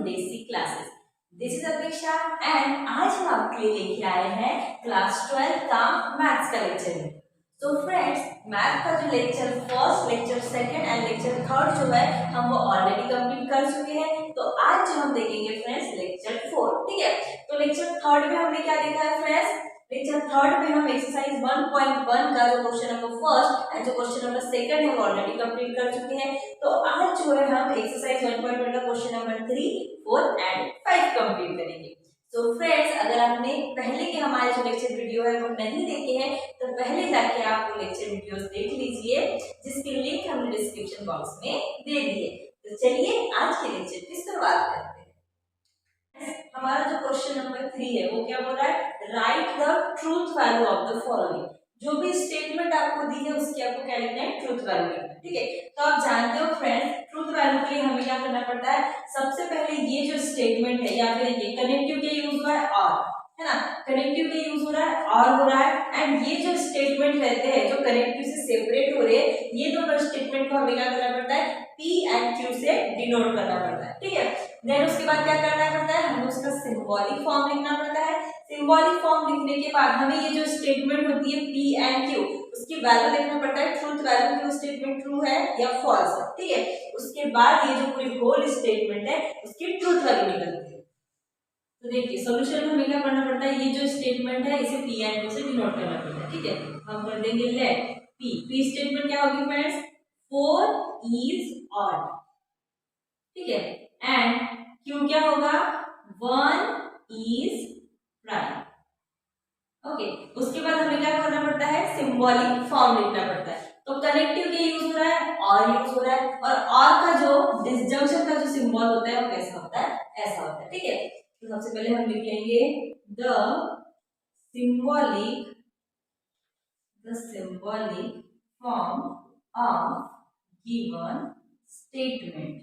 देसी classes. This is अपेक्षा and आज हम आपके लिए लेके आए हैं क्लास 12 का मैथ्स का लेक्चर। तो फ्रेंड्स, मैथ का जो lecture first, lecture second and lecture third जो है हम वो ऑलरेडी कंप्लीट कर चुके हैं। तो आज जो हम देखेंगे फ्रेंड्स लेक्चर 4, ठीक है। तो लेक्चर थर्ड में हमने क्या देखा है फ्रेंड्स? लेक्चर थर्ड में हम एक्सरसाइज 1.1 का जो क्वेश्चन नंबर फर्स्ट एंड जो क्वेश्चन नंबर सेकंड है वो ऑलरेडी कंप्लीट कर चुके हैं। तो आज जो है हम एक्सरसाइज 1.1 का क्वेश्चन नंबर 3, 4 एंड 5 कंप्लीट करेंगे। तो फ्रेंड्स, अगर आपने पहले के हमारे जो लेक्चर वीडियो है वो नहीं देखे हैं तो पहले जाके आप वो लेक्चर वीडियोस देख लीजिए, जिसकी लिंक हमने डिस्क्रिप्शन बॉक्स में दे दी है। तो चलिए आज के लेक्चर की शुरुआत करते हैं। हमारा जो क्वेश्चन नंबर 3 है वो क्या बोल रहा है? Right the truth value of the following. जो भी स्टेटमेंट आपको दी है उसकी आपको क्या लिखना है? ट्रूथ वैल्यू लिखना है, ठीक है। तो आप जानते हो फ्रेंड्स, ट्रूथ वैल्यू के लिए हमें क्या करना पड़ता है? सबसे पहले ये जो स्टेटमेंट है या फिर ये कनेक्टिव के यूज हुआ है और, है ना, कनेक्टिव के यूज हो रहा है और हो रहा है, एंड ये जो स्टेटमेंट रहते हैं जो कनेक्टिव से सेपरेट हो रहे हैं, ये दोनों स्टेटमेंट को हमें क्या करना पड़ता है? P एंड Q से डिनोट करना पड़ता है, ठीक है। देन उसके बाद क्या करना पड़ता है? हमें उसका सिंबॉलिक फॉर्म लिखना पड़ता है। सिंबॉलिक फॉर्म लिखने के बाद हमें ये जो स्टेटमेंट होती है P एंड Q, उसकी वैल्यू देखना पड़ता है, ट्रूथ वैल्यू की स्टेटमेंट ट्रू है या फॉल्स है, ठीक है। उसके बाद ये जो पूरी होल स्टेटमेंट है उसकी ट्रूथ वैल्यू निकलती है। तो देखिए सॉल्यूशन में हमें क्या करना पड़ता है? ये जो स्टेटमेंट है इसे P एंड Q से डिनोट करना पड़ता है, ठीक है। हम कर देंगे लेट P स्टेटमेंट क्या होगी फ्रेंड्स? 4 इज ऑड, ठीक है, एंड Q क्या होगा? 1 इज प्राइम। ओके, उसके बाद हमें क्या करना पड़ता है? सिंबॉलिक फॉर्म लिखना पड़ता है। तो कनेक्टिव के यूज हो रहा है और यूज हो रहा है, और का जो डिसजंक्शन का जो सिंबल होता है वो कैसा होता है? ऐसा होता है, ठीक है। तो सबसे पहले हम लिख लेंगे the symbolic form of given statement.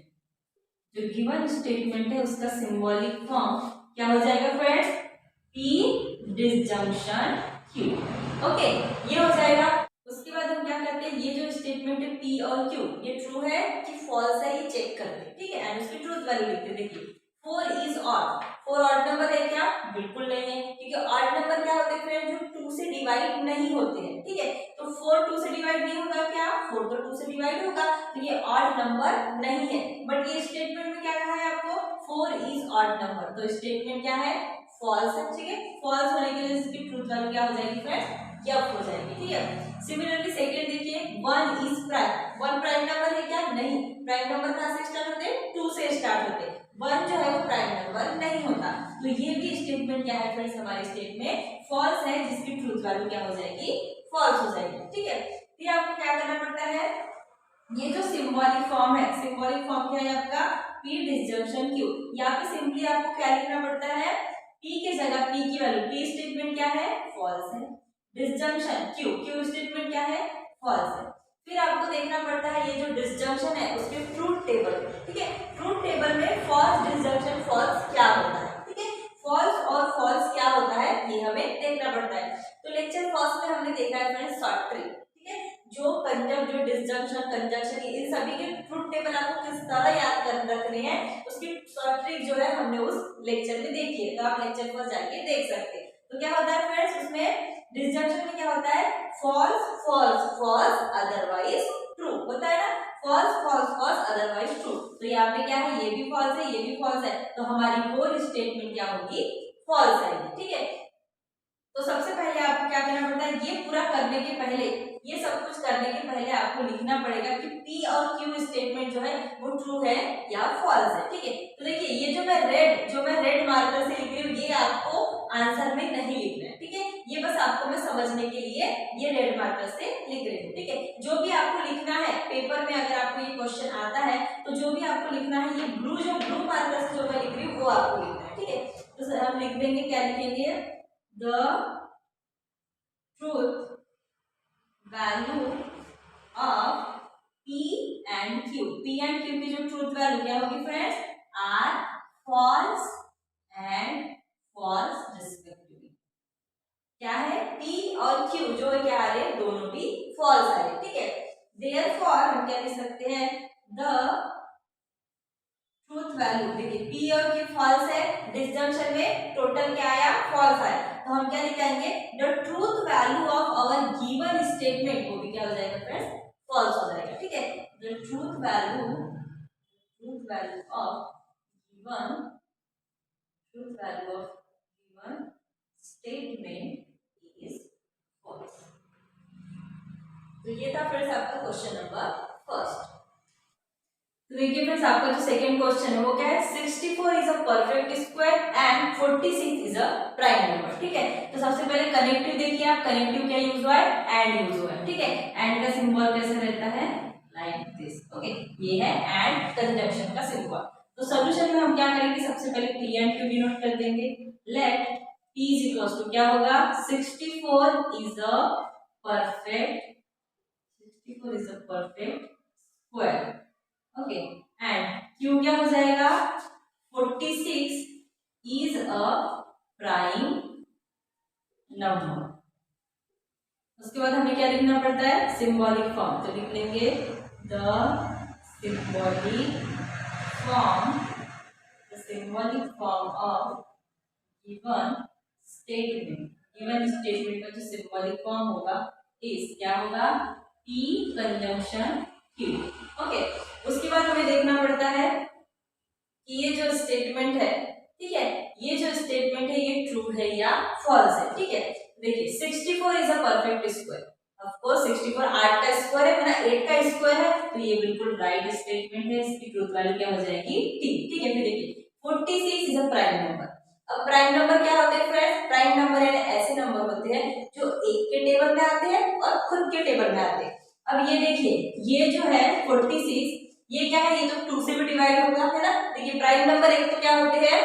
जो गिवन स्टेटमेंट है उसका सिंबॉलिक फॉर्म क्या हो जाएगा friends? P disjunction Q, okay, ये हो जाएगा। उसके बाद हम क्या करते हैं? ये जो स्टेटमेंट है P और Q, ये ट्रू है कि फॉल्स है ये चेक करते हैं, ठीक है, एंड उसकी ट्रूथ वैल्यू लिखते हैं। देखिए 4 इज ऑड, 4 ऑड नंबर है क्या? बिल्कुल नहीं है, क्योंकि ऑड नंबर क्या होते हैं फ्रेंड? जो 2 से डिवाइड नहीं होते हैं, ठीक है। तो 4 2 से डिवाइड नहीं होगा क्या? 4 तो 2 से डिवाइड होगा, तो ये ऑड नंबर नहीं है। बट ये स्टेटमेंट में क्या कहा है आपको? 4 इज ऑड नंबर, तो स्टेटमेंट क्या है? फॉल्स है, ठीक है। फॉल्स होने के लिए इसकी ट्रूथ वैल्यू क्या हो जाएगी फ्रेंड्स? यप हो जाएगी, ठीक है। सिमिलरली सेकंड देखिए 1 इज प्राइम। 1 प्राइम नंबर है क्या? नहीं। प्राइम नंबर कहां से स्टार्ट होते हैं? 2 से स्टार्ट होते हैं। 1 जो है वो प्राइम नंबर नहीं होता। तो ये भी स्टेटमेंट क्या है फ्रेंड्स? हमारे स्टेटमेंट फॉल्स है, जिसकी ट्रूथ वैल्यू क्या हो जाएगी? फॉल्स हो जाएगी, ठीक है। फिर आपको क्या करना पड़ता है? ये जो सिंबॉलिक फॉर्म है, सिंबॉलिक फॉर्म क्या है आपका? P disjunction Q। यहाँ पे सिंपली आपको क्या लिखना पड़ता है? P की जगह P की वैल्यू, P स्टेटमेंट क्या है? फॉल्स है। डिसजंक्शन Q स्टेटमेंट क्या है? फॉल्स है। फिर आपको देखना पड़ता है ये जो डिसजंक्शन है उसके ट्रूथ टेबल, ठीक है। ट्रूथ टेबल में फॉल्स डिसजंक्शन फॉल्स क्या होता है, ठीक है। फॉल्स और फॉल्स क्या होता है ये हमें देखना पड़ता है। तो लेक्चर फर्स्ट में हमने देखा है फ्रेंड्स शॉर्ट ट्रिक, ठीक है। जो कंजंक्ट, जो डिसजंक्शन, कंजंक्शन, इन सभी के ट्रूथ टेबल आपको किस तरह याद कर रखने हैं उसकी शॉर्ट ट्रिक जो है हमने उस लेक्चर में देखी है। तो आप लेक्चर पर जाके देख सकते हैं। तो क्या होता है फ्रेंड्स? उसमें डिसजंक्शन में क्या होता है? False false false otherwise true होता है ना। False false false otherwise true. तो यहाँ पे क्या है? ये भी फॉल्स है, ये भी फॉल्स है, तो हमारी होल स्टेटमेंट क्या होगी? फॉल्स आएगी, ठीक है। तो सबसे पहले आपको क्या करना पड़ता है? ये पूरा करने के पहले, ये सब कुछ करने के पहले आपको लिखना पड़ेगा कि P और Q स्टेटमेंट जो है वो ट्रू है या फॉल्स है, ठीक है। तो देखिए ये जो मैं रेड मार्कर से लिख रही हूँ ये आपको आंसर में नहीं लिखना है, ठीक है। ये बस आपको मैं समझने के लिए ये रेड मार्कर से लिख रही हूँ, ठीक है। जो भी आपको लिखना है पेपर में, अगर आपको ये क्वेश्चन आता है तो जो भी आपको लिखना है ये ब्लू मार्कर से जो मैं लिख रही हूँ वो आपको लिखना है, ठीक है। तो हम लिख देंगे, क्या लिखेंगे? The truth value of P and Q की जो ट्रूथ वैल्यू क्या होगी friends? Are false and false respectively. क्या है? P और Q जो क्या आ रहे हैं? दोनों भी फॉल्स आ रहे हैं, ठीक है। देयरफॉर हम क्या लिख सकते हैं? द ट्रूथ वैल्यू, देखिए पी और क्यू फॉल्स है, डिसजंक्शन में टोटल क्या आया, फॉल्स आया, तो हम क्या लिखेंगे, the truth value of our given statement, वो भी क्या हो जाएगा फ्रेंड्स, फॉल्स हो जाएगा, ठीक है। The truth value of given statement is false. तो ये था फ्रेंड्स आपका क्वेश्चन नंबर फर्स्ट। तो देखिए फ्रेंड्स आपका जो सेकंड क्वेश्चन है वो क्या है, 64 is a perfect square and 46 is a prime number, ठीक है। तो सबसे पहले कनेक्टिव देखिए आप, कनेक्टिव क्या यूज हुआ है, एंड यूज हुआ है, ठीक है। एंड का सिंबल कैसे रहता है, लाइक दिस, ओके, ये है एंड कंजंक्शन का सिंबल। तो सॉल्यूशन में हम क्या करेंगे, सबसे पहले पी एंड क्यू डिनोट कर देंगे। Let P is equals to क्या होगा, 64 is a perfect square, okay, and Q क्या हो जाएगा, 46 इज अ प्राइम नंबर। उसके बाद हमें क्या लिखना पड़ता है, सिंबॉलिक फॉर्म, तो लिख लेंगे the symbolic form of given statement का जो सिंबॉलिक फॉर्म होगा इस क्या होगा, P कंजंक्शन Q, ओके। उसके बाद हमें देखना पड़ता है कि ये जो स्टेटमेंट है, ठीक है, ये जो स्टेटमेंट है ये ट्रू है या फॉल्स है, ठीक है। देखिए 64 is a perfect square, of course 64 8 का स्क्वायर है ना, 8 का स्क्वायर है, तो ये बिल्कुल राइट स्टेटमेंट है, इसकी ट्रूथ वैल्यू क्या हो जाएगी, T, ठीक है। फिर देखिए 46 इज अ प्राइम नंबर। अब प्राइम नंबर क्या होते हैं फ्रेंड्स, प्राइम नंबर यानी ऐसे नंबर होते हैं जो एक के टेबल में आते हैं और खुद के टेबल में आते हैं। अब ये देखिए ये जो है 46, ये क्या है, ये तो 2 से भी डिवाइड होगा, है ना। देखिए प्राइम नंबर एक तो क्या होते हैं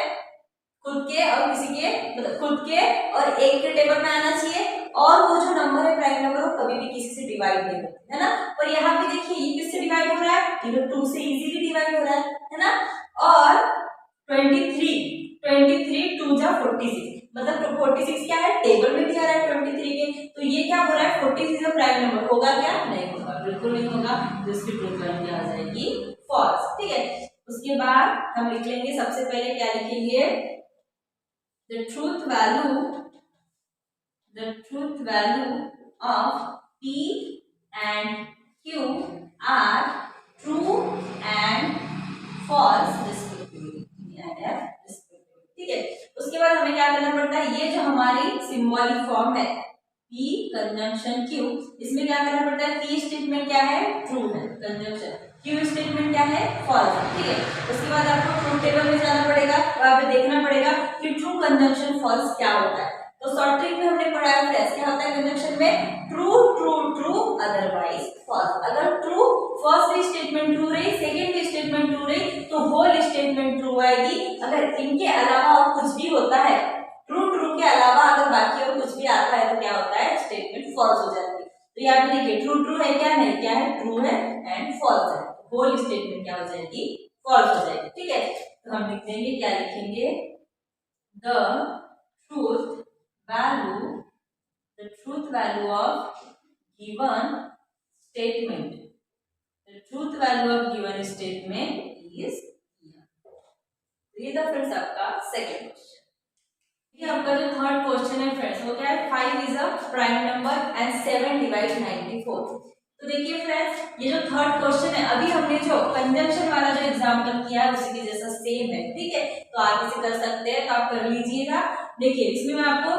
खुद के और किसी के, मतलब खुद के और एक के टेबल में आना चाहिए, और वो जो नंबर है प्राइम नंबर वो कभी भी किसी से डिवाइड नहीं होते, है ना। और यहाँ पे देखिए ये किससे डिवाइड हो रहा है, ये तो 2 से इजीली डिवाइड हो रहा है ना। और 23 2 जा 46, मतलब 46 क्या है, टेबल में भी आ रहा है 23 के, तो ये क्या हो रहा है, 46 का प्राइम नंबर होगा क्या, नहीं होगा, बिल्कुल नहीं होगा, तो इसकी ट्रूथ वैल्यू क्या आ जाएगी, फॉल्स, ठीक है। उसके बाद हम लिख लेंगे, सबसे पहले क्या लिखेंगे, the truth value of P and Q are true and false respectively, ठीक है। उसके बाद हमें क्या करना पड़ता है, ये जो हमारी सिंबॉलिक फॉर्म है P कंजंक्शन Q, इसमें क्या करना पड़ता है, P स्टेटमेंट क्या है, ट्रू है, कंजंक्शन Q स्टेटमेंट क्या है, फॉल्स है, ठीक है। उसके बाद आपको ट्रूथ टेबल में जाना पड़ेगा, वहां पे देखना पड़ेगा कि ट्रू कंजंक्शन फॉल्स क्या होता है। तो शॉर्ट ट्रिक में हमने पढ़ाया फ्रेंड्स, क्या होता है कंजंक्शन में, true true true otherwise false. अगर ट्रू फर्स्ट भी स्टेटमेंट ट्रू रही, सेकंड भी स्टेटमेंट ट्रू रही, तो होल स्टेटमेंट ट्रू आएगी। अगर इनके अलावा और कुछ भी होता है, ट्रू ट्रू के अलावा अगर बाकी और कुछ भी आता है, तो क्या होता है, स्टेटमेंट फॉल्स हो जाती है। तो यहाँ पे देखिए ट्रू ट्रू है क्या, नहीं, क्या है, ट्रू है एंड फॉल्स है, होल स्टेटमेंट क्या हो जाएगी, फॉल्स हो जाएगी, ठीक है। तो हम लिख देंगे, क्या लिखेंगे, the truth value of given statement is, ये था फ्रेंड्स आपका सेकंड क्वेश्चन। ये आपका जो थर्ड क्वेश्चन है फ्रेंड्स वो क्या है, 5 is a prime number and 7 divide 94। तो देखिए फ्रेंड्स ये जो थर्ड क्वेश्चन है, अभी हमने जो कंजंक्शन वाला जो एग्जांपल किया है उसी के जैसा सेम है, ठीक है। तो आप इसे कर सकते हैं, तो आप कर लीजिएगा। देखिए इसमें मैं आपको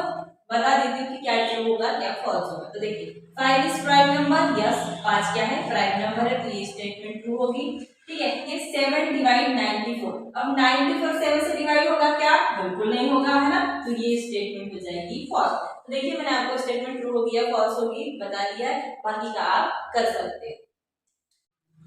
बता देती हूँ कि क्या ट्रू होगा क्या फॉल्स होगा। तो देखिए 5 इज प्राइम नंबर, यस 5 क्या है, प्राइम नंबर है, तो ये स्टेटमेंट ट्रू होगी, ठीक है। ये 7 डिवाइड 94, अब 94 7 से डिवाइड होगा क्या, बिल्कुल नहीं होगा, है ना, तो ये स्टेटमेंट हो जाएगी फॉल्स। तो देखिए मैंने आपको स्टेटमेंट ट्रू होगी या फॉल्स होगी बता दिया, बाकी का आप कर सकते हैं।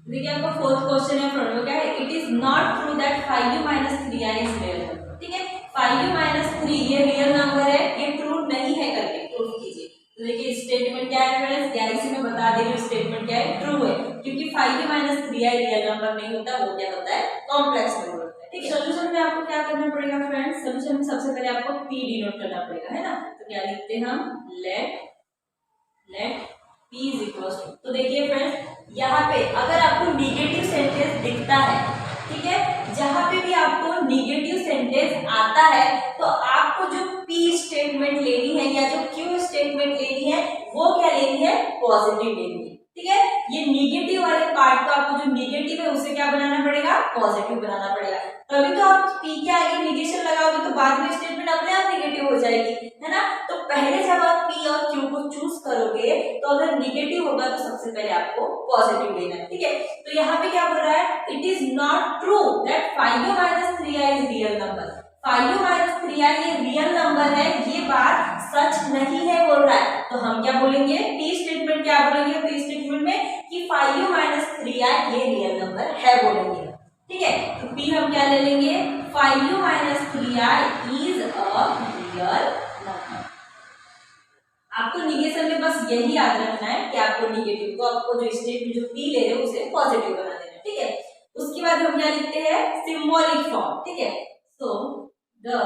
देखिए आपका फोर्थ क्वेश्चन है फ्रेंड, वो क्या है, it is not true that 5u - 3i is real number, ठीक है। 5u - 3 ये रियल नंबर है, ये ट्रू नहीं है करके प्रूफ कीजिए। तो देखिए स्टेटमेंट क्या है फ्रेंड्स, या इसी में बता दे रही स्टेटमेंट क्या है, ट्रू है, क्योंकि 5u - 3i रियल नंबर नहीं होता, वो क्या होता है, कॉम्प्लेक्स नंबर होता है, ठीक है। सॉल्यूशन में आपको क्या करना पड़ेगा फ्रेंड्स, सॉल्यूशन में सबसे पहले आपको p डिनोट करना पड़ेगा, है ना। तो क्या लिखते हैं हम, let p is equal to, तो देखिए फ्रेंड्स यहाँ पे अगर आपको निगेटिव सेंटेंस दिखता है ठीक है, जहां पे भी आपको निगेटिव सेंटेंस आता है तो आपको जो पी स्टेटमेंट लेनी है या जो क्यू स्टेटमेंट लेनी है वो क्या लेनी है, पॉजिटिव लेनी है। ठीक है, ये निगेटिव वाले पार्ट को आपको जो निगेटिव है उसे क्या बनाना पड़ेगा, पॉजिटिव बनाना पड़ेगा। तभी तो आप पी के आगे निगेशन लगाओगे तो बाद में स्टेटमेंट अपने आप निगेटिव हो जाएगी, है ना। तो पहले जब आप पी और क्यू को चूज करोगे तो अगर निगेटिव होगा तो सबसे पहले आपको पॉजिटिव लेना है। ठीक है, तो यहाँ पे क्या बोल रहा है, it is not true that 5u - 3i is real number. 5u - 3i ये रियल नंबर है, ये बात सच नहीं है बोल रहा है। तो हम क्या बोलेंगे, पी स्टेटमेंट क्या बोलेंगे, पी स्टेटमेंट में कि 5u - 3i ये रियल नंबर है बोलेंगे। ठीक है, तो पी हम क्या ले लेंगे, 5u - 3i is a real number. आपको निगेशन में बस यही याद रखना है कि आपको निगेटिव को, आपको जो स्टेटमेंट जो पी ले रहे हो उसे पॉजिटिव बना देना है। ठीक है, उसके बाद हम क्या लिखते हैं, सिंबॉलिक फॉर्म। ठीक है, सो द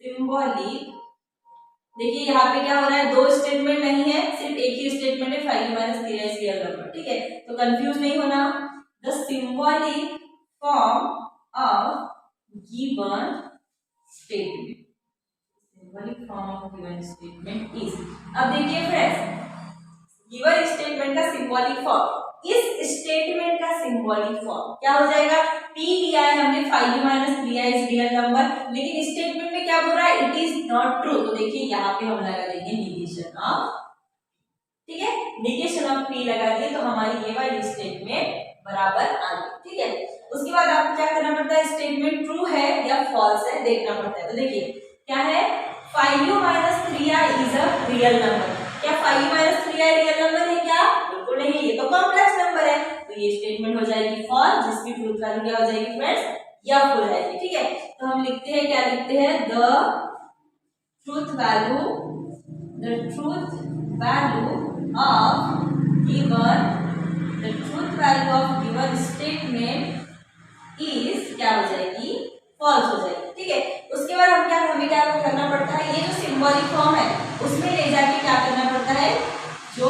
सिंबॉलिक, देखिए यहाँ पे क्या हो रहा है, दो स्टेटमेंट नहीं है, सिर्फ एक ही स्टेटमेंट है, 5u - 3i रियल नंबर। ठीक है, तो कंफ्यूज नहीं होना। The symbolic form of given statement, symbolic form of given statement is, अब देखिए फ्रेंड्स, गिवन स्टेटमेंट का सिंबॉलिक फॉर्म, इस स्टेटमेंट का सिंबॉलिक फॉर्म क्या हो जाएगा, पी दिया है हमने 5u - 3i is real number, लेकिन स्टेटमेंट में क्या बोल रहा है, इट इज नॉट ट्रू। तो देखिए यहाँ पे हम लगा देंगे निगेशन ऑफ, ठीक है, निगेशन ऑफ पी लगा दिए तो हमारी ये वाली स्टेटमेंट बराबर आ गई। ठीक है, उसके बाद आपको क्या करना पड़ता है, स्टेटमेंट ट्रू है या फॉल्स है देखना पड़ता है। तो देखिए क्या है, 5u - 3i is a real number. क्या 5u - 3i रियल नंबर है क्या, बिल्कुल नहीं, ये तो कॉम्प्लेक्स नंबर है। तो ये स्टेटमेंट हो जाएगी फॉल्स, जिसकी ट्रूथ वैल्यू क्या हो जाएगी फ्रेंड्स, यफ हो जाएगी। ठीक है, तो हम लिखते हैं, क्या लिखते हैं, the truth value, the truth value of given, the truth value of given statement is क्या हो जाएगी, false हो जाएगी। ठीक है, उसके बाद हमें क्या करना पड़ता है, ये जो सिंबॉलिक फॉर्म है उसमें ले जाके क्या करना पड़ता है, जो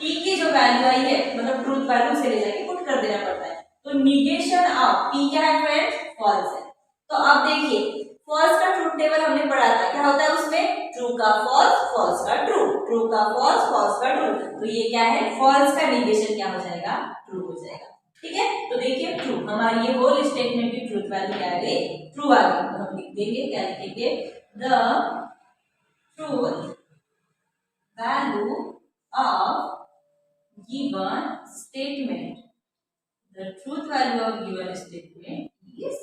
p की जो वैल्यू आई है मतलब ट्रूथ वैल्यू से ले जाके पुट कर देना पड़ता है। तो निगेशन ऑफ p क्या है फ्रेंड्स, फॉल्स है। तो अब देखिए फॉल्स का ट्रूथ टेबल हमने पढ़ा था, क्या होता है उसमें, ट्रू का फॉल्स, फॉल्स का ट्रू, ट्रू का फॉल्स, फॉल्स का ट्रू। तो ये क्या है, फॉल्स का निगेशन क्या हो जाएगा, ट्रू हो जाएगा। ठीक है, तो देखिए ट्रू, हमारी ये होल स्टेटमेंट की ट्रूथ वैल्यू क्या आ गई, ट्रू आ गई। तो हम लिख देंगे, क्या लिखेंगे, the truth value of given statement, the truth value of given statement is,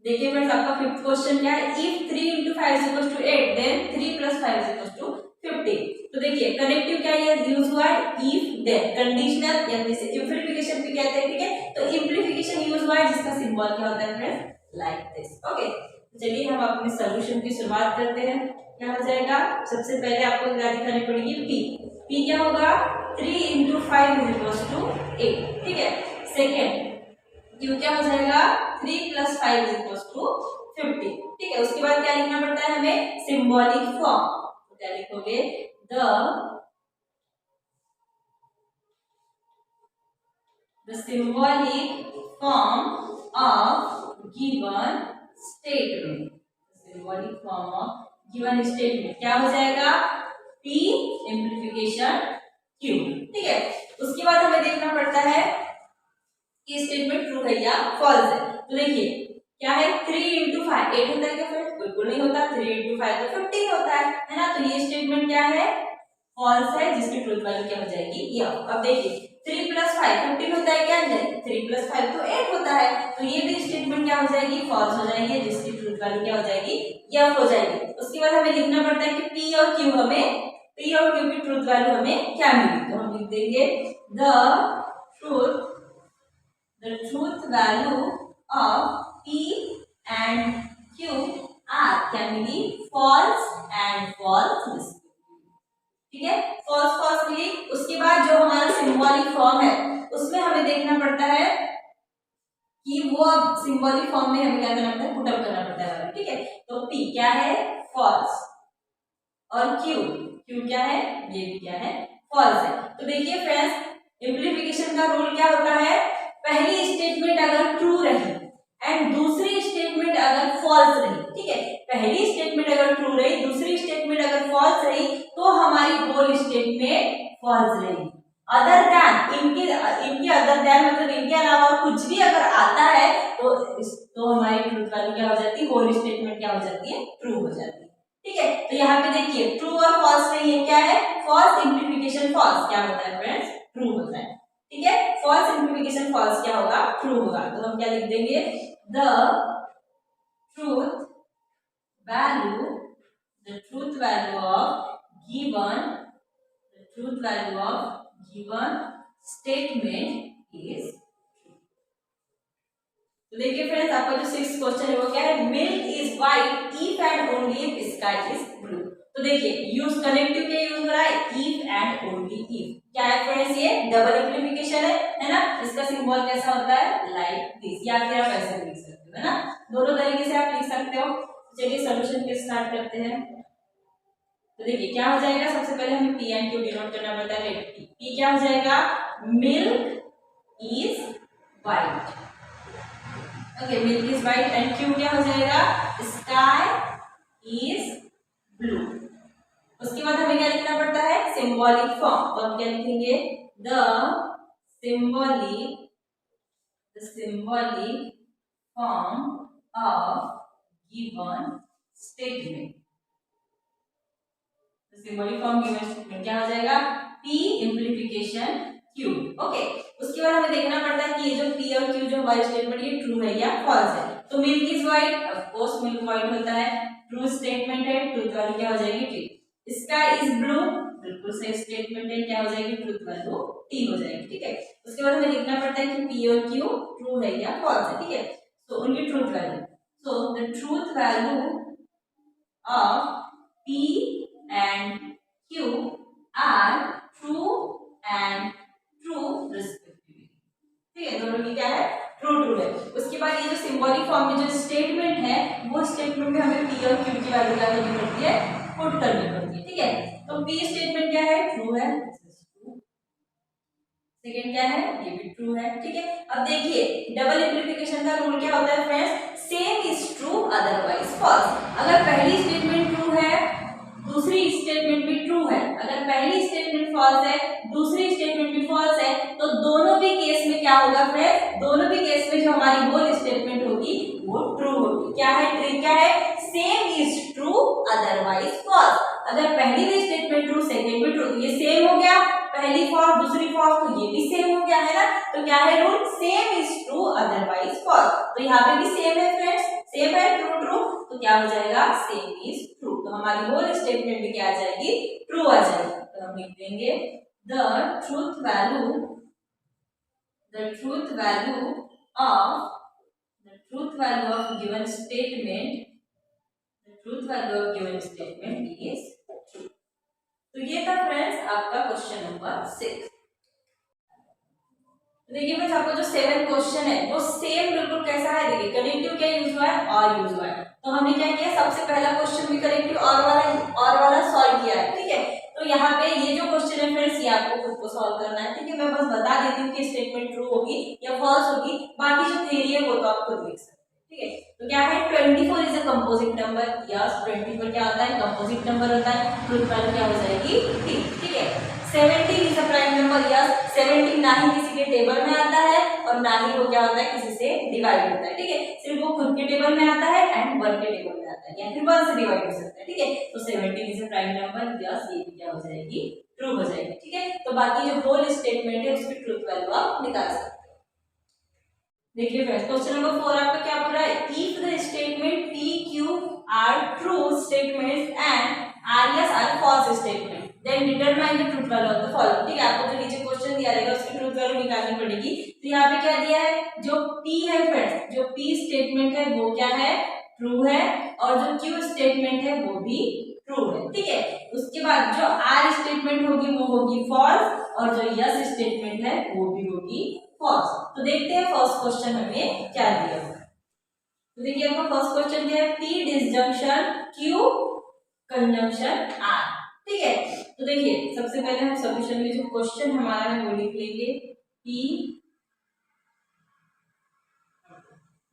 देखिए फ्रेंड्स आपका फिफ्थ क्वेश्चन क्या है, इफ 3 × 5 = 8 देन 3 + 5 = 50। तो देखिए कनेक्टिव क्या यूज हुआ है, इफ देन, कंडीशनल या जिसे इम्प्लीफिकेशन भी कहते हैं। ठीक है, तो इम्प्लीफिकेशन यूज हुआ है जिसका सिंबल क्या होता है फ्रेंड्स, लाइक दिस। ओके, चलिए हम अपने सॉल्यूशन की शुरुआत करते हैं। क्या हो जाएगा, सबसे पहले आपको क्या दिखानी पड़ेगी, पी क्या होगा, 3 × 5 = 8। ठीक है, सेकेंड क्यू क्या हो जाएगा, 3 + 5 = 50। ठीक है, उसके बाद क्या लिखना पड़ता है हमें, सिंबॉलिक फॉर्म। तो क्या लिखोगे, the symbolic form of given statement, symbolic form of given statement क्या हो जाएगा, पी सिंप्लीफिकेशन क्यू। ठीक है, उसके बाद हमें देखना पड़ता है कि स्टेटमेंट ट्रू है या फॉल्स है। तो देखिए क्या है, 3 × 5 8 होता है क्या फ्रेंड्स, बिल्कुल नहीं होता, 3 × 5 तो 15 होता है ना। तो ये स्टेटमेंट क्या है, फॉल्स है, जिसकी ट्रूथ वैल्यू क्या हो जाएगी, ये। अब देखिए 3 + 5 15 होता है क्या, नहीं, 3 + 5 तो 8 होता है। तो ये भी स्टेटमेंट क्या हो जाएगी, फॉल्स हो जाएगी, जिसकी ट्रूथ वैल्यू क्या हो जाएगी, यफ हो जाएगी। उसके बाद हमें लिखना पड़ता है कि पी और क्यू की ट्रूथ वैल्यू हमें क्या मिली। तो हम लिख देंगे, the truth value of P and Q are can be false and false। ठीक है, false मिली। उसके बाद जो हमारा सिंबॉलिक फॉर्म है उसमें हमें देखना पड़ता है कि वो अब सिंबॉलिक फॉर्म में हमें क्या करना पड़ता है, पुट अप करना पड़ता है। ठीक है, तो P क्या है, false, और Q क्या है, ये भी क्या है, false है। तो देखिए फ्रेंड्स, इम्प्लीफिकेशन का रूल क्या होता है, पहली स्टेटमेंट अगर ट्रू रही एंड दूसरी स्टेटमेंट अगर फॉल्स रही, ठीक है, पहली स्टेटमेंट अगर ट्रू रही, दूसरी स्टेटमेंट अगर फॉल्स रही, तो हमारी होल स्टेटमेंट फॉल्स रहेगी। अदर दैन, इनके अदर दैन मतलब इनके अलावा कुछ भी अगर आता है तो हमारी ट्रूथ वैल्यू क्या हो जाती है, होल स्टेटमेंट क्या हो जाती है, ट्रू हो जाती है। ठीक है, तो यहाँ पे देखिए ट्रू और फॉल्स में ये क्या है, फॉल्स सिंप्लीफिकेशन फॉल्स क्या होता है फ्रेंड्स, ट्रू होता है। ठीक है, फॉल्स सिंप्लीफिकेशन फॉल्स क्या होगा, ट्रू होगा। तो हम क्या लिख देंगे, the truth value of given statement is. तो देखिए फ्रेंड्स, आपका जो 6th क्वेश्चन है वो क्या है, milk is white if and only if sky is blue. तो देखिए यूज कनेक्टिव के यूज हो रहा है, इफ एंड ओनली इफ। क्या है फ्रेंड्स, ये डबल इम्प्लीफिकेशन है ना। इसका सिंबल कैसा होता है, लाइक दिस, या फिर आप ऐसे लिख सकते हो, है ना, दोनों तरीके से आप लिख सकते हो। चलिए सॉल्यूशन के स्टार्ट करते हैं। तो देखिए क्या हो जाएगा, सबसे पहले हमें पी एंड क्यू डिनोट करना पड़ता है। पी क्या हो जाएगा, milk is white, okay, milk is white, and Q क्या हो जाएगा, स्काई इज ब्लू। उसके बाद हमें क्या लिखना पड़ता है, सिंबॉलिक फॉर्म। तो हम क्या लिखेंगे, the symbolic form of given statement। Symbolic form given statement क्या हो जाएगा, P इम्प्लीफिकेशन Q। ओके, उसके बाद हमें देखना पड़ता है कि ये जो P और Q जो हमारी स्टेटमेंट ये ट्रू है या फॉल्स है। तो milk is white, of course milk white होता है, ट्रू स्टेटमेंट है, ट्रूथ वैल्यू क्या हो जाएगी, T। स्काई इज ब्लू, बिल्कुल सही स्टेटमेंट है, क्या हो जाएगी, ट्रूथ वैल्यू T हो जाएगी। ठीक है, उसके बाद हमें देखना पड़ता है कि P और Q ट्रू है या फॉल्स है। ठीक है, तो उनकी truth value, so the truth value of P and Q are true and true respectively। ठीक है, दोनों की क्या है, ट्रू है। उसके बाद ये जो सिंबॉलिक फॉर्म में जो स्टेटमेंट है, वो स्टेटमेंट में हमें P और Q की वैल्यू क्या करनी पड़ती है, पुट करनी पड़ती है। ठीक है, तो P स्टेटमेंट क्या है, ट्रू है, सेकेंड क्या है, ये भी ट्रू है। ठीक है, अब देखिए डबल इम्प्लीफिकेशन का रूल क्या होता है friends, same is true otherwise false. अगर पहली स्टेटमेंट ट्रू है, दूसरी स्टेटमेंट भी ट्रू है, अगर पहली स्टेटमेंट फॉल्स है, दूसरी स्टेटमेंट भी फॉल्स है, तो दोनों भी केस में क्या होगा फ्रेंड्स, दोनों भी केस में जो हमारी होल स्टेटमेंट होगी वो ट्रू होगी। क्या है, ट्रिक क्या है, same is true otherwise false. अगर पहली भी स्टेटमेंट ट्रू, सेकंड भी ट्रू, तो ये सेम हो गया, पहली फॉल्स दूसरी फॉल्स, तो ये भी सेम हो गया, है ना। तो क्या है rule, same is true otherwise false. तो यहाँ पे भी सेम है फ्रेंड्स, सेम है, ट्रू ट्रू, तो क्या हो जाएगा, सेम इज ट्रू। तो हमारी होल स्टेटमेंट भी क्या आ जाएगी, ट्रू आ जाएगी। तो हम लिख देंगे the truth value of given statement is true. तो ये था फ्रेंड्स आपका क्वेश्चन नंबर 6। देखिए फ्रेंड्स, आपका जो 7th क्वेश्चन है वो सेम बिल्कुल कैसा है, देखिए कनेक्टिव क्या यूज हुआ है, और यूज हुआ है। तो हमने क्या किया, सबसे पहला क्वेश्चन भी कनेक्टिव और वाला सॉल्व किया है। ठीक है, तो यहाँ पे ये जो क्वेश्चन है फ्रेंड्स, ये आपको खुद को सॉल्व करना है। ठीक है, मैं बस बता देती हूँ कि स्टेटमेंट ट्रू होगी या फॉल्स होगी, बाकी जो थ्योरी है वो तो आप खुद लिख सकते हैं। ठीक है, तो क्या है, 24 is a composite number. Yes, 24 क्या होता है, कंपोजिट नंबर होता है। ट्रूथ वैल्यू क्या हो जाएगी, ठीक है। 17 is a prime number. Yes, 17 ना ही किसी के टेबल में आता है और ना ही वो क्या होता है, किसी से डिवाइड होता है। ठीक है, सिर्फ वो खुद के टेबल में आता है एंड 1 के टेबल में आता है, या फिर 1 से डिवाइड हो सकता है। ठीक है, तो 17 is a prime number. Yes, ये भी क्या हो जाएगी, ट्रू हो जाएगी। ठीक है, तो बाकी जो होल स्टेटमेंट है उसकी ट्रूथ वैल्यू आप निकाल सकते हैं। देखिए फ्रेंड्स, क्वेश्चन नंबर 4 आपका क्या बोल रहा है, if the statement P Q are true statements and R are false statement, then determine the truth value of the following. ठीक है, आपको जो नीचे क्वेश्चन दिया रहेगा उसकी ट्रूथ वैल्यू निकालनी पड़ेगी। तो यहाँ पे क्या दिया है, जो P है फ्रेंड्स, जो P स्टेटमेंट है वो क्या है, ट्रू है, और जो Q स्टेटमेंट है वो भी ट्रू है। ठीक है, उसके बाद जो R स्टेटमेंट होगी वो होगी फॉल्स, और जो S स्टेटमेंट है वो भी होगी फॉल्स। तो देखते हैं फर्स्ट क्वेश्चन हमें क्या दिया हुआ है। तो देखिए आपका फर्स्ट क्वेश्चन क्या है, P disjunction Q conjunction R। ठीक है, तो देखिए सबसे पहले हम सॉल्यूशन में जो क्वेश्चन हमारा है वो लिख लेंगे, P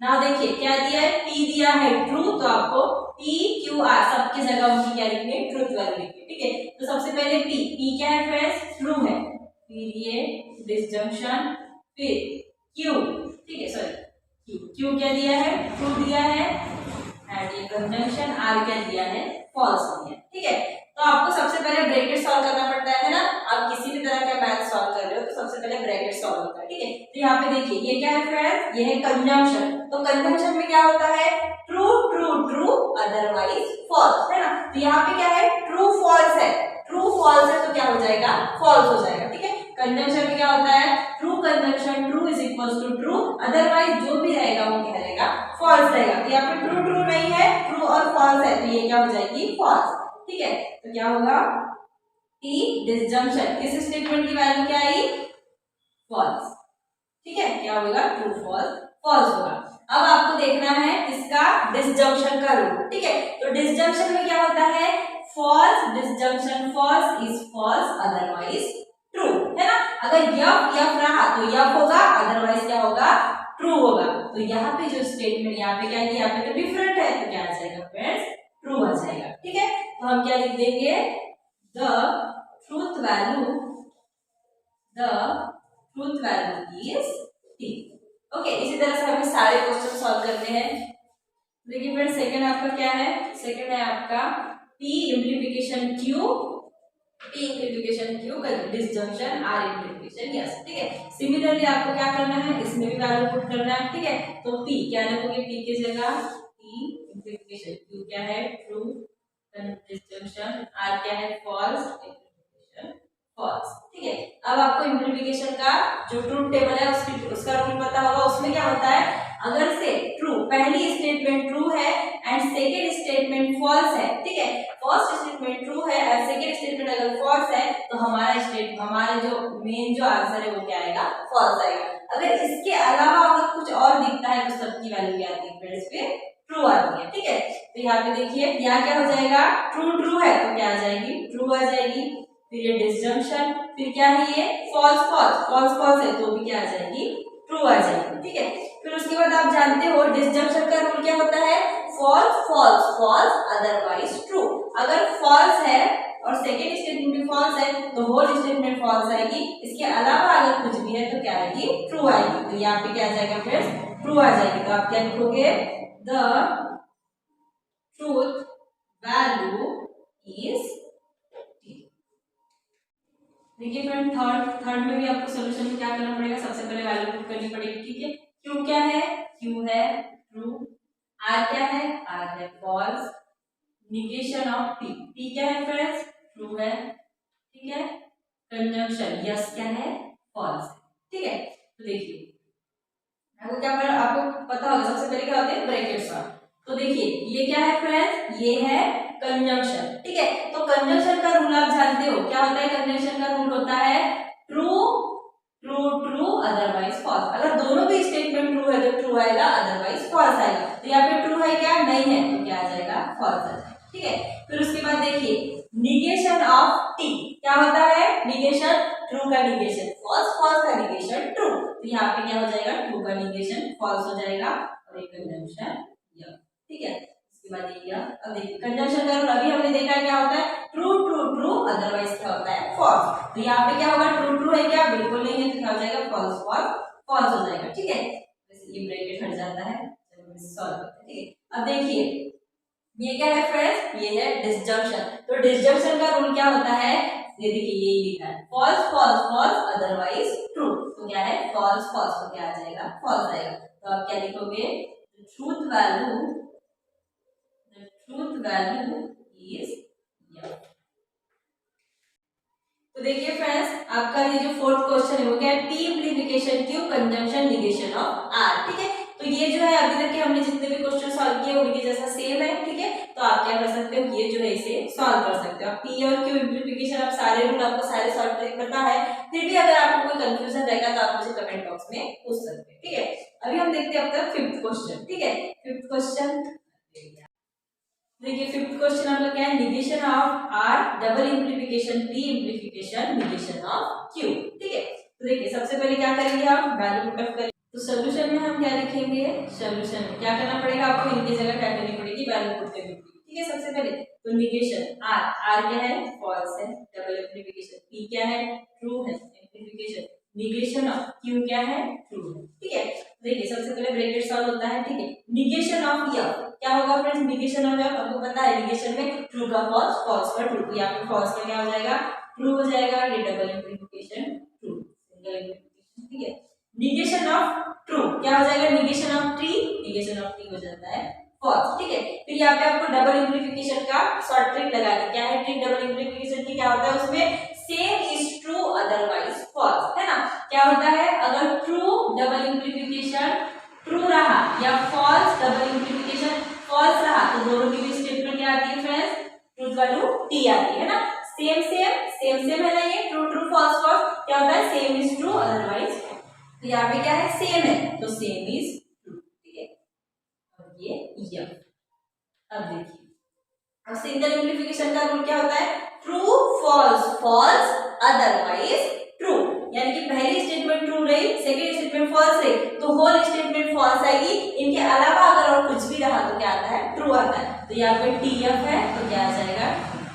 ना देखिए क्या दिया है, P दिया है ट्रू, तो आपको P Q R सबकी जगह उनकी क्या लिखनी है, ट्रूथ वैल्यू लिखनी है। ठीक है, तो सबसे पहले P क्या है फ्रेंड्स, ट्रू है, फिर ये डिसजंक्शन, फिर Q, ठीक है सॉरी Q क्या दिया है, ट्रू दिया है, एंड ये कंजंक्शन R क्या दिया है, फॉल्स दिया है। ठीक है, तो आपको सबसे पहले ब्रैकेट सॉल्व करना पड़ता है ना, आप किसी भी तरह का मैथ सॉल्व कर रहे हो तो सबसे पहले ब्रैकेट सॉल्व होता है। ठीक है, तो यहाँ पे देखिए ये क्या है फ्रेंड्स, ये है कंजंक्शन, तो कंजंक्शन में क्या होता है, true true true otherwise false, है ना, तो यहाँ पे क्या है, ट्रू फॉल्स है, ट्रू फॉल्स है तो क्या हो जाएगा, फॉल्स हो जाएगा। ठीक है, कंजंक्शन में क्या होता है, true conjunction true is equals to true, otherwise जो भी रहेगा वो क्या रहेगा, फॉल्स रहेगा। तो यहाँ पे ट्रू ट्रू नहीं है, ट्रू और फॉल्स है, तो ये क्या हो जाएगी, फॉल्स। ठीक है, तो क्या होगा, T डिसजंक्शन, इस स्टेटमेंट की वैल्यू क्या आई, फॉल्स। ठीक है, क्या होगा, ट्रू फॉल्स, फॉल्स होगा। अब आपको देखना है इसका डिसजंक्शन का रूल। ठीक है, तो डिसजंक्शन में क्या होता है, false disjunction false is false otherwise true, है ना, अगर यफ यफ रहा तो यफ होगा, अदरवाइज क्या होगा, ट्रू होगा। तो यहाँ पे जो स्टेटमेंट यहाँ पे क्या है, यहाँ पे तो डिफरेंट है, तो क्या आ जाएगा फ्रेंड्स, ट्रू आ जाएगा। ठीक है, तो हम क्या लिख देंगे, the truth value is T. Okay, इसी तरह से हमें सारे क्वेश्चन सॉल्व करने हैं। देखिए फ्रेंड्स, सेकंड आपका क्या है, सेकंड है आपका P implication Q, P implication Q disjunction R implication yes. ठीक है, सिमिलरली आपको क्या करना है, इसमें भी वैल्यू पुट करना है। ठीक है, तो P क्या लिखोगे, P की जगह P इम्प्लीकेशन Q क्या है, ट्रू, डिसजंक्शन R क्या है, फॉल्स, इम्प्लीकेशन फॉल्स। ठीक है, अब आपको इम्प्लीकेशन का जो ट्रूथ टेबल है उसका रूल पता होगा। उसमें क्या होता है, अगर से ट्रू, पहली स्टेटमेंट ट्रू है एंड सेकेंड स्टेटमेंट फॉल्स है, ठीक है, फर्स्ट स्टेटमेंट ट्रू है एंड सेकेंड स्टेटमेंट अगर फॉल्स है तो हमारा जो मेन जो आंसर है वो क्या आएगा, फॉल्स आएगा। अगर इसके अलावा अगर कुछ और दिखता है तो सबकी वैल्यू क्या आती है फ्रेंड्स, फिर ट्रू आती है। ठीक है, तो यहाँ पे देखिए यहाँ क्या हो जाएगा, ट्रू ट्रू है तो क्या आ जाएगी, ट्रू आ जाएगी, फिर ये डिसजंक्शन, फिर क्या है ये फॉल्स फॉल्स, फॉल्स फॉल्स है तो भी क्या आ जाएगी, ट्रू आ जाएगी। ठीक है, फिर उसके बाद आप जानते हो डिसजंक्शन का रूल क्या होता है, false false false otherwise true. अगर फॉल्स है और सेकेंड स्टेटमेंट भी फॉल्स है तो होल स्टेटमेंट फॉल्स आएगी, इसके अलावा अगर कुछ भी है तो क्या आएगी, ट्रू आएगी। तो यहाँ पे क्या आ जाएगा फ्रेंड्स, ट्रू आ जाएगी। तो आप क्या लिखोगे, द ट्रूथ वैल्यू इज, देखिए फ्रेंड थर्ड में भी आपको सॉल्यूशन में क्या करना पड़ेगा, सबसे पहले वैल्यू पुट करनी पड़ेगी। ठीक है, क्यू क्या है, क्यू है ट्रू, आर क्या है, आर है false, negation of P, P क्या है फ्रेंड्स, ट्रू है, ठीक है, कंजंक्शन यस क्या है, फॉल्स। ठीक है, तो देखिए आपको क्या पता, आपको पता होगा सबसे पहले क्या होते हैं ब्रैकेट्स। तो देखिए ये क्या है फ्रेंड्स, ये है कंजंक्शन। ठीक है, तो कंजंक्शन का रूल आप जानते हो क्या होता है, कंजंक्शन का रूल होता है true true true otherwise false. अगर दोनों भी स्टेटमेंट ट्रू है तो ट्रू आएगा, अदरवाइज फॉल्स आएगा। तो यहाँ पे ट्रू है क्या, नहीं है तो क्या आ जाएगा, फॉल्स आ जाएगा। ठीक है, फिर उसके बाद देखिए निगेशन ऑफ टी क्या होता है, निगेशन, ट्रू का निगेशन फॉल्स, फॉल्स का निगेशन ट्रू। तो यहाँ पे क्या हो जाएगा, ट्रू का निगेशन फॉल्स हो जाएगा और एक कंजंक्शन यह। ठीक है, इसके बाद ये अब देखिए कंजंक्शन का रूल अभी हमने देखा है क्या होता है, ट्रू ट्रू ट्रू अदरवाइज क्या होता है, फॉल्स। तो यहाँ पे क्या होगा, ट्रू ट्रू है क्या, बिल्कुल नहीं है, तो क्या हो जाएगा, फॉल्स फॉल्स फॉल्स हो जाएगा। ठीक है, ये ब्रैकेट हट जाता है, चलो सॉल्व करते हैं। ठीक है, अब देखिए ये क्या है फ्रेंड्स, ये है डिसजंक्शन। तो डिसजंक्शन का रूल क्या होता है, ये देखिए यही लिखा है, false false false otherwise true. तो क्या है, फॉल्स फॉल्स, तो क्या आ जाएगा, फॉल्स आएगा। तो आप क्या लिखोगे, ट्रूथ वैल्यू इज यस। तो देखिए फ्रेंड्स आपका ये जो फोर्थ क्वेश्चन है वो क्या है, P implication Q conjunction negation of R. ठीक है, तो ये जो है अभी तक के हमने जितने भी क्वेश्चन सॉल्व किए उनके जैसा सेम है। ठीक है, तो आप क्या कर सकते हो, ये जो है इसे सॉल्व कर सकते हो। पी और क्यू इम्प्लीकेशन आप सारे रूल आपको सारे सॉल्व करना है, फिर भी अगर आपको कोई कंफ्यूजन रहेगा तो आप मुझे कमेंट बॉक्स में पूछ सकते हैं। ठीक है, अभी हम देखते हैं अब तक फिफ्थ क्वेश्चन। ठीक है, फिफ्थ क्वेश्चन देखिए, फिफ्थ क्वेश्चन आपका क्या है, negation of R double implication P implication negation of Q. ठीक है, तो देखिए सबसे पहले क्या करेंगे, हम वैल्यू पुट अप करेंगे। तो सोल्यूशन में हम क्या लिखेंगे, सोल्यूशन में क्या करना पड़ेगा आपको, इनकी जगह क्या करनी पड़ेगी, वैल्यू पुट करनी पड़ेगी। ठीक है, सबसे पहले तो निगेशन आर, आर क्या है, फॉल्स है, डबल एम्प्लीफिकेशन, पी क्या है, ट्रू है, एम्प्लीफिकेशन, निगेशन ऑफ क्यू क्या है, ट्रू है। ठीक है, देखिए सबसे पहले ब्रैकेट सॉल्व होता है। ठीक है, निगेशन ऑफ एफ क्या होगा फ्रेंड्स, निगेशन ऑफ एफ आपको पता है, निगेशन में ट्रू का फॉल्स, फॉल्स का ट्रू, यहाँ पे फॉल्स का क्या हो जाएगा, ट्रू हो जाएगा, ये double amplification true, single amplification. ठीक है, निगेशन ऑफ ट्रू क्या हो जाएगा, negation of T, negation of T हो जाता है फॉल्स। ठीक है, फिर यहाँ पे आपको डबल एम्प्लीफिकेशन का शॉर्ट ट्रिक लगानी, क्या है ट्रिक डबल एम्प्लीफिकेशन की, क्या होता है उसमें same is true otherwise false, है ना। क्या होता है, अगर ट्रू डबल एम्प्लीफिकेशन ट्रू रहा या फॉल्स डबल एम्प्लीफिकेशन फॉल्स रहा तो दोनों की भी स्टेटमेंट क्या आती है फ्रेंड्स, ट्रूथ वैल्यू टी आती है ना। सेम सेम सेम सेम है ना, ये ट्रू ट्रू फॉल्स फॉल्स क्या होता है, सेम इज ट्रू अदरवाइज, तो यहाँ पे क्या है, सेम है तो सेम इज ट्रू। ठीक है, और ये अब देखिए, अब सिंगल एम्प्लीफिकेशन का रूल क्या होता है, true false false otherwise true, यानी कि पहली स्टेटमेंट ट्रू रही, सेकंड स्टेटमेंट फॉल्स रही तो होल स्टेटमेंट फॉल्स आएगी, इनके अलावा अगर और कुछ भी रहा तो क्या आता है, ट्रू आता है। तो यहाँ पे टीएफ है तो क्या आ जाएगा,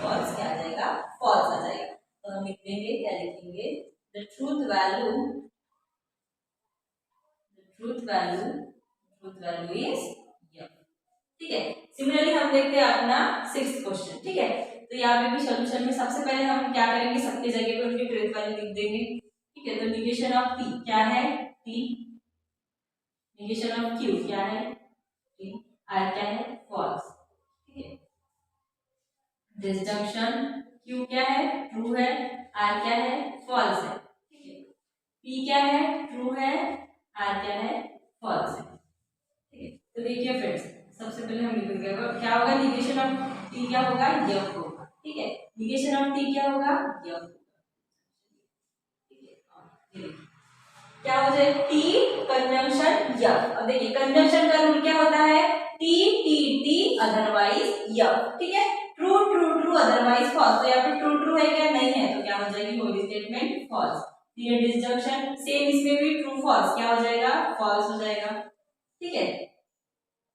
फॉल्स, क्या आ जाएगा, फॉल्स आ जाएगा। तो हम लिखेंगे, क्या लिखेंगे, the truth value is F. ठीक है, सिमिलरली हम देखते हैं अपना 6th क्वेश्चन। ठीक है, तो यहाँ पे भी सॉल्यूशन में सबसे पहले हम क्या करेंगे, सबकी जगह पर उनकी ट्रूथ वैल्यू लिख देंगे। ठीक है, तो निगेशन ऑफ टी क्या है, टी, निगेशन ऑफ क्यू क्या है, टी, आर क्या है, फॉल्स। ठीक है, डिसजंक्शन क्यू क्या है, ट्रू है, आर क्या है, फॉल्स है। ठीक है, पी क्या है, ट्रू है, आर क्या है, फॉल्स है। ठीक है, तो देखिए फ्रेंड्स, सबसे पहले हम लिखेंगे क्या होगा, निगेशन ऑफ टी क्या होगा, एफ होगा। ठीक है, निगेशन ऑफ टी क्या होगा, एफ। ठीक है, क्या हो जाए, टी कंजंक्शन एफ। अब देखिए कंजंक्शन का रूल क्या होता है, T T T otherwise F. ठीक है, true true true otherwise false, तो यहाँ पे ट्रू ट्रू है क्या, नहीं है, तो क्या हो जाएगी होल स्टेटमेंट फॉल्स। ये डिसजंक्शन सेम, इसमें भी ट्रू फॉल्स क्या हो जाएगा, फॉल्स हो जाएगा। ठीक है,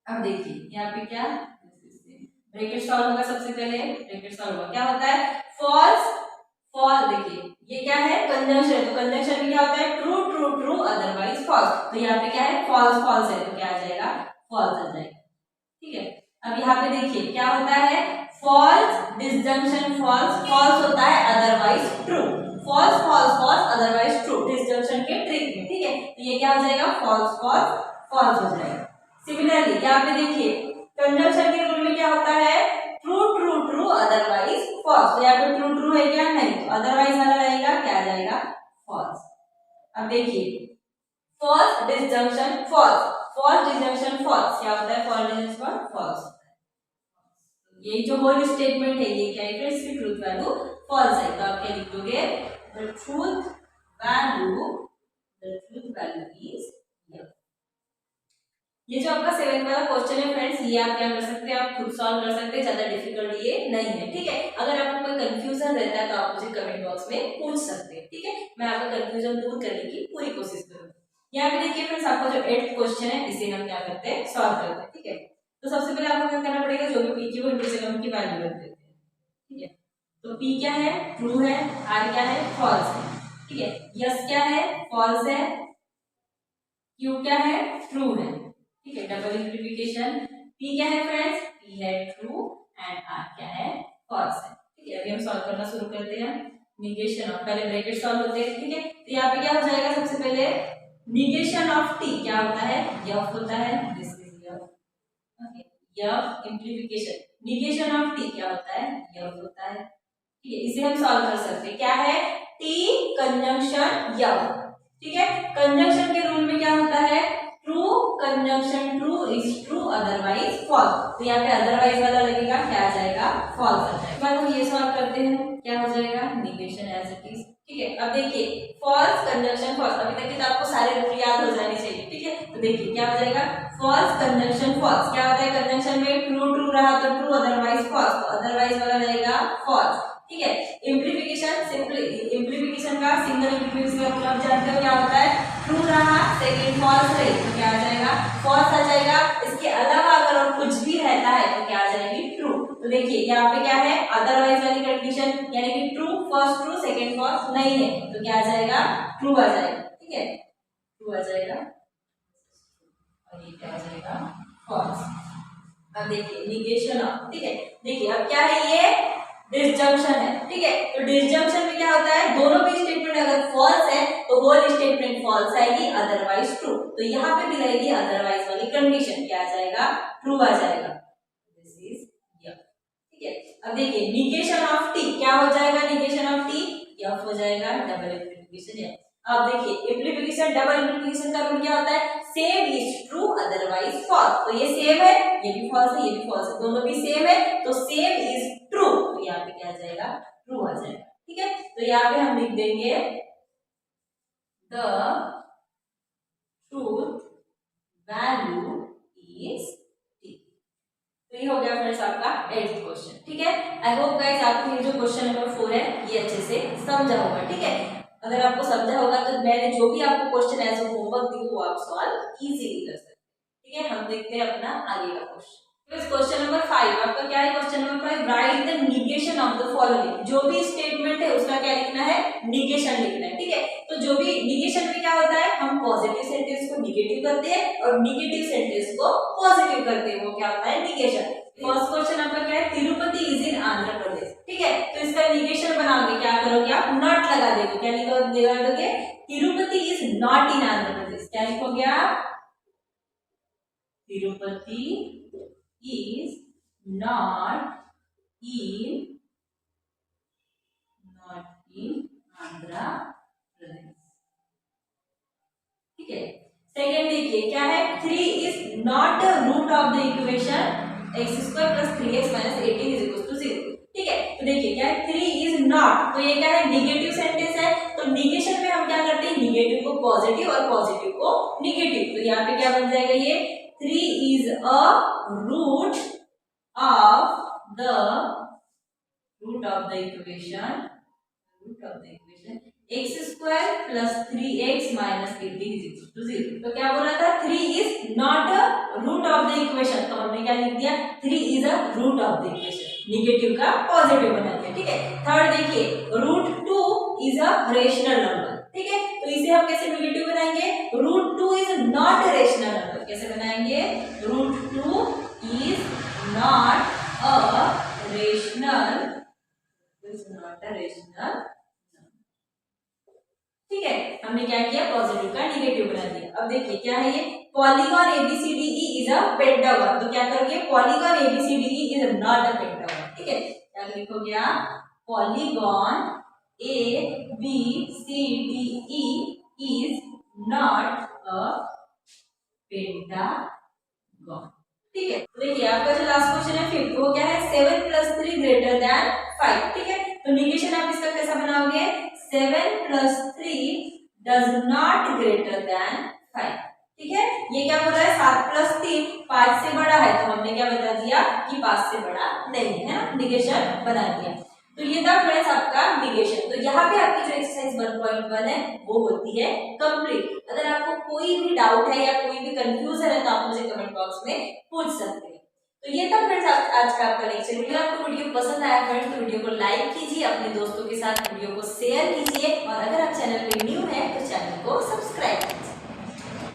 अब देखिए यहाँ पे क्या ब्रैकेट सॉल्व होगा, सबसे पहले ब्रैकेट सॉल्व होगा, क्या होता है, फॉल्स फॉल्स। देखिए ये क्या है, कंजंक्शन, तो कंजंक्शन में क्या होता है, true true true otherwise false, तो यहाँ पे क्या है, फॉल्स फॉल्स है तो क्या आ जाएगा, फॉल्स आ जाएगा। ठीक है, अब यहाँ पे देखिए क्या होता है, फॉल्स डिसजंक्शन फॉल्स, फॉल्स होता है otherwise true, false false false otherwise true disjunction के ट्रिक में। ठीक है, तो ये क्या हो जाएगा, फॉल्स फॉल्स फॉल्स हो जाएगा। सिमिलरली यहाँ पे देखिए कंजंक्शन के रूल में क्या होता है, true true true otherwise false, तो यहाँ पे ट्रू ट्रू है क्या, नहीं, तो अदरवाइज वाला रहेगा, क्या आ जाएगा, फॉल्स। अब देखिए false disjunction false, false disjunction false क्या होता है, फॉल्स डिसजंक्शन फॉल्स, ये जो होल स्टेटमेंट है ये क्या है, इसकी ट्रूथ वैल्यू फॉल्स है, तो आप क्या लिख दोगे, the truth value is F. ये जो आपका 7th वाला क्वेश्चन है फ्रेंड्स, ये आप क्या कर सकते हैं, आप खुद सॉल्व कर सकते हैं, ज्यादा डिफिकल्ट ये नहीं है। ठीक है, अगर आपको कोई कंफ्यूजन रहता है तो आप मुझे कमेंट बॉक्स में पूछ सकते हैं। ठीक है, मैं आपका कंफ्यूजन दूर करने की पूरी कोशिश करूंगी। यहाँ पे देखिए फ्रेंड्स, आपका जो 8th क्वेश्चन है इसे हम क्या करते हैं, सॉल्व करते हैं। ठीक है, तो सबसे पहले आपको क्या करना पड़ेगा, जो भी पी की वो इंटरसेप्ट की वैल्यू रख देते हैं। ठीक है, तो पी क्या है, ट्रू है, आर क्या है, फॉल्स है। ठीक है, यस क्या है, फॉल्स है, क्यू क्या है, ट्रू है। ठीक है, डबल एम्प्लीफिकेशन पी क्या है फ्रेंड्स, पी है ट्रू एंड आर क्या है, फॉल्स है। ठीक है, अभी हम सॉल्व करना शुरू करते हैं। निगेशन ऑफ, पहले ब्रैकेट सॉल्व होते हैं। ठीक है, तो यहाँ पे क्या हो जाएगा, सबसे पहले निगेशन ऑफ टी क्या होता है, एफ होता है, this is F. Okay, F amplification, negation of T क्या होता है, एफ होता है। ठीक है, इसे हम सॉल्व कर सकते हैं, क्या है, टी कंजंक्शन एफ। ठीक है, कंजंक्शन के रूल में क्या होता है, true conjunction true is true otherwise false, तो यहाँ पे अदरवाइज वाला लगेगा, क्या आ जाएगा, फॉल्स आ जाएगा। बाद हम ये सॉल्व करते हैं, क्या हो जाएगा, निगेशन एज इट इज। ठीक है, अब देखिए फॉल्स कंजंक्शन फॉल्स, अभी तक तो आपको सारे रूल याद हो जाने चाहिए। ठीक है, तो देखिए क्या हो जाएगा, फॉल्स कंजंक्शन फॉल्स क्या होता है, कंजंक्शन में ट्रू ट्रू रहा तो ट्रू अदरवाइज फॉल्स, तो अदरवाइज वाला रहेगा फॉल्स। ठीक है, एम्प्लीफिकेशन, सिंपल एम्प्लीफिकेशन का सिंगल एम्प्लीफिकेशन आप जानते हो क्या होता है, ट्रू रहा, सेकंड फॉल्स रही तो क्या आ जाएगा, फॉल्स आ जाएगा। इसके अलावा अगर और कुछ भी रहता है तो क्या आ जाएगी, ट्रू। तो देखिए यहाँ पे क्या है, अदरवाइज वाली कंडीशन, यानी कि true first true second false नहीं है तो क्या आ जाएगा, ट्रू आ जाएगा। ठीक है, ट्रू आ जाएगा और ये क्या आ जाएगा, फॉल्स। अब देखिए निगेशन ऑफ, ठीक है, देखिए अब क्या है, ये डिसजंक्शन है। ठीक है, तो डिसजंक्शन में क्या होता है, दोनों भी स्टेटमेंट अगर फॉल्स है तो होल स्टेटमेंट फॉल्स आएगी, अदरवाइज ट्रू। तो यहाँ पे भी रहेगी अदरवाइज वाली कंडीशन, क्या आ जाएगा, ट्रू आ जाएगा। दिस इज या, ठीक है। अब देखिए निगेशन ऑफ टी क्या हो जाएगा, निगेशन ऑफ टी एफ हो जाएगा, डबल इम्प्लीकेशन है। अब देखिए इम्प्लीकेशन डबल इम्प्लीकेशन का रूल क्या होता है, same is true otherwise false. तो ये सेम है, ये भी फॉल्स है, ये भी फॉल्स है, दोनों भी सेम है तो सेम इज ट्रू, तो यहाँ पे क्या आ जाएगा, ट्रू आ जाएगा। ठीक है, तो यहाँ पे हम लिख देंगे the truth value is T. तो ये हो गया फ्रेंड्स आपका 8th क्वेश्चन। ठीक है, आई होप गाइस आपको ये जो क्वेश्चन नंबर 4 है ये अच्छे से समझा होगा। ठीक है, अगर आपको समझा होगा तो मैंने जो भी आपको क्वेश्चन एज होमवर्क दी वो आप सॉल्व इजीली कर सकते हैं। ठीक है, हम देखते हैं अपना आगे का क्वेश्चन। क्वेश्चन नंबर 5 आपका क्या है, question number 5, right the negation of the following. जो भी स्टेटमेंट है उसका क्या लिखना है, निगेशन लिखना है। ठीक है, तो जो भी निगेशन में क्या होता है, हम पॉजिटिव सेंटेंस को निगेटिव करते हैं और निगेटिव सेंटेंस को पॉजिटिव करते हैं, वो क्या होता है, निगेशन। फर्स्ट क्वेश्चन आपका क्या है, तिरुपति इज इन आंध्र प्रदेश। ठीक है, तो इसका निगेशन बनाओगे, क्या करोगे आप, नॉट लगा दोगे, क्या लगा दोगे, Tirupati is not in Andhra Pradesh. क्या लिखोगे आप, Tirupati is not in Andhra Pradesh. ठीक है, सेकेंड देखिए क्या है, 3 is not the root of the equation x² + 3x - 18 = 0। ठीक है, तो देखिए क्या है, 3 इज नॉट, तो ये क्या है, निगेटिव सेंटेंस है। तो निगेशन में हम क्या करते हैं, निगेटिव को पॉजिटिव और पॉजिटिव को निगेटिव। तो यहाँ पे क्या बन जाएगा, ये 3 is a root of the equation x² + 3x - 18 = 0। तो क्या बोला था, 3 is not a root of the equation, तो हमने क्या लिख दिया, 3 is a root of the equation, negative का पॉजिटिव बना दिया। ठीक है, थर्ड देखिए, √2 is a rational number। ठीक है, तो इसे हम कैसे निगेटिव बनाएंगे, √2 is not a rational number। कैसे बनाएंगे, √2 is not a rational ठीक है, हमने क्या किया, पॉजिटिव का निगेटिव बना दिया। अब देखिए क्या है, ये polygon ABCDE is a pentagon. तो क्या करोगे, polygon ABCDE is not a pentagon. ठीक है, क्या लिखोगे आप, polygon ABCDE is not a pentagon. ठीक है, तो देखिए आपका जो लास्ट क्वेश्चन है 5th, वो क्या है, 7 + 3 > 5। ठीक है, तो निगेशन आप इसका कैसा बनाओगे, 7 + 3 does not greater than 5। ठीक है, ये क्या बोल रहा है, 7 + 3 5 से बड़ा है, तो हमने क्या बता दिया कि 5 से बड़ा नहीं है ना, निगेशन बना दिया। तो ये था फ्रेंड्स आपका निगेशन। तो यहाँ पे आपकी जो एक्सरसाइज 1.1 है वो होती है कंप्लीट। अगर आपको कोई भी डाउट है या कोई भी कंफ्यूजन है तो आप मुझे कमेंट बॉक्स में पूछ सकते हैं। तो ये था फ्रेंड्स आज का आपका लेक्चर। वीडियो आपको वीडियो पसंद आया फ्रेंड्स तो वीडियो को लाइक कीजिए, अपने दोस्तों के साथ वीडियो को शेयर कीजिए, और अगर आप चैनल पे